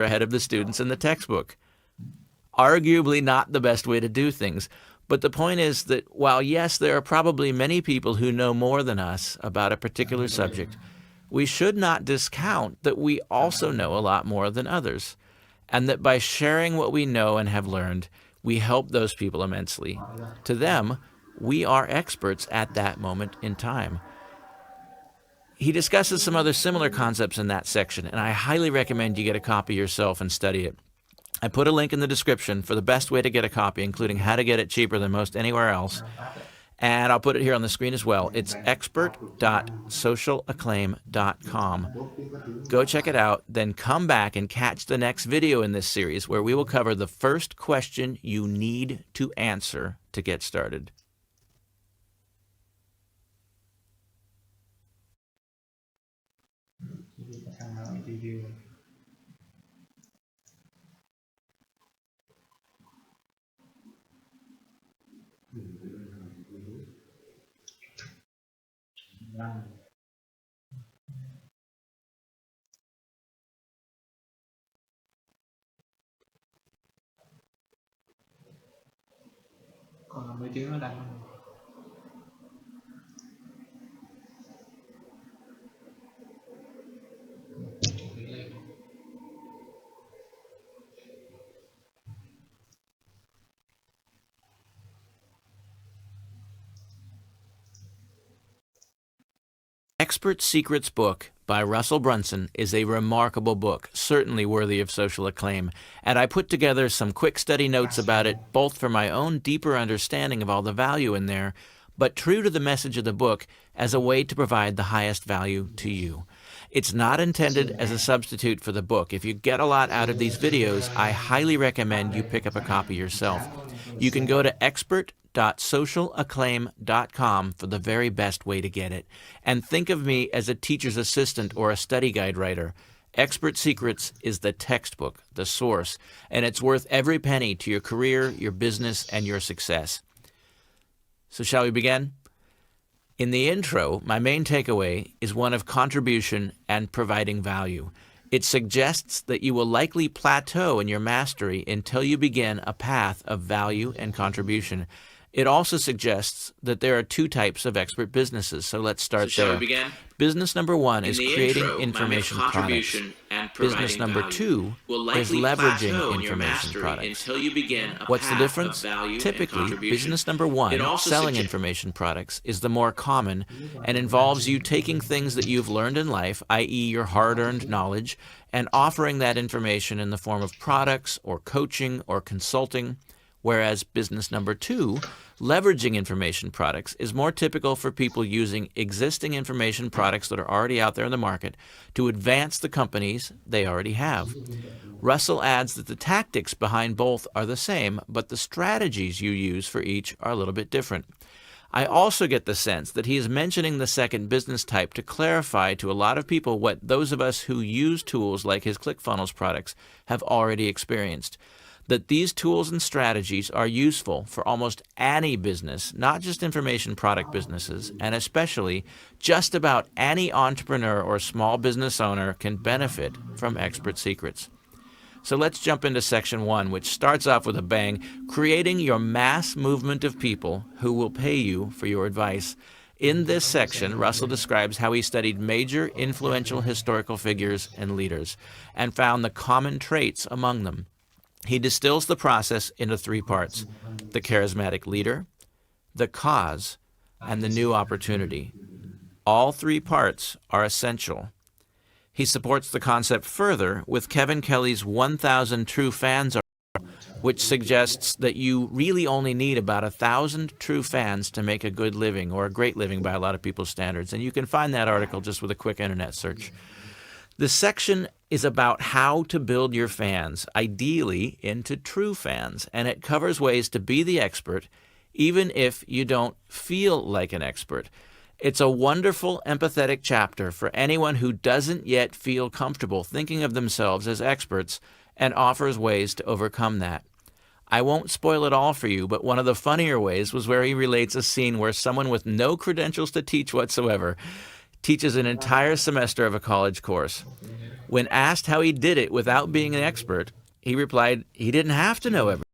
ahead of the students in the textbook. Arguably not the best way to do things. But the point is that while, yes, there are probably many people who know more than us about a particular subject, we should not discount that we also know a lot more than others, and that by sharing what we know and have learned, we help those people immensely. To them, we are experts at that moment in time. He discusses some other similar concepts in that section, and I highly recommend you get a copy yourself and study it. I put a link in the description for the best way to get a copy, including how to get it cheaper than most anywhere else. And I'll put it here on the screen as well. It's expert.socialacclaim.com. Go check it out, then come back and catch the next video in this series where we will cover the first question you need to answer to get started. Còn là mấy tiếng nó đánh Expert Secrets book by Russell Brunson is a remarkable book, certainly worthy of social acclaim, and I put together some quick study notes about it, both for my own deeper understanding of all the value in there, but true to the message of the book as a way to provide the highest value to you. It's not intended as a substitute for the book. If you get a lot out of these videos, I highly recommend you pick up a copy yourself. You can go to expert.socialacclaim.com for the very best way to get it. And think of me as a teacher's assistant or a study guide writer. Expert Secrets is the textbook, the source, and it's worth every penny to your career, your business, and your success. So shall we begin? In the intro, my main takeaway is one of contribution and providing value. It suggests that you will likely plateau in your mastery until you begin a path of value and contribution. It also suggests that there are two types of expert businesses, so let's start there. Shall we begin? Business number one is In the creating intro, information my products. contribution and providing Business number value two will is likely plateau leveraging in your information mastery products. until you begin a What's the path difference? of value and Typically, contribution. business number one, It also selling suggests information products, is the more common and involves you taking things that you've learned in life, i.e. your hard-earned knowledge, and offering that information in the form of products or coaching or consulting, whereas business number two, leveraging information products, is more typical for people using existing information products that are already out there in the market to advance the companies they already have. Russell adds that the tactics behind both are the same, but the strategies you use for each are a little bit different. I also get the sense that he is mentioning the second business type to clarify to a lot of people what those of us who use tools like his ClickFunnels products have already experienced. That these tools and strategies are useful for almost any business, not just information product businesses, and especially just about any entrepreneur or small business owner can benefit from Expert Secrets. So let's jump into section one, which starts off with a bang, creating your mass movement of people who will pay you for your advice. In this section, Russell describes how he studied major influential historical figures and leaders and found the common traits among them. He distills the process into three parts: the charismatic leader, the cause, and the new opportunity. All three parts are essential. He supports the concept further with Kevin Kelly's 1,000 True Fans article, which suggests that you really only need about 1,000 true fans to make a good living, or a great living by a lot of people's standards. And you can find that article just with a quick internet search. This section is about how to build your fans, ideally into true fans, and it covers ways to be the expert, even if you don't feel like an expert. It's a wonderful, empathetic chapter for anyone who doesn't yet feel comfortable thinking of themselves as experts, and offers ways to overcome that. I won't spoil it all for you, but one of the funnier ways was where he relates a scene where someone with no credentials to teach whatsoever teaches an entire semester of a college course. When asked how he did it without being an expert, he replied he didn't have to know everything.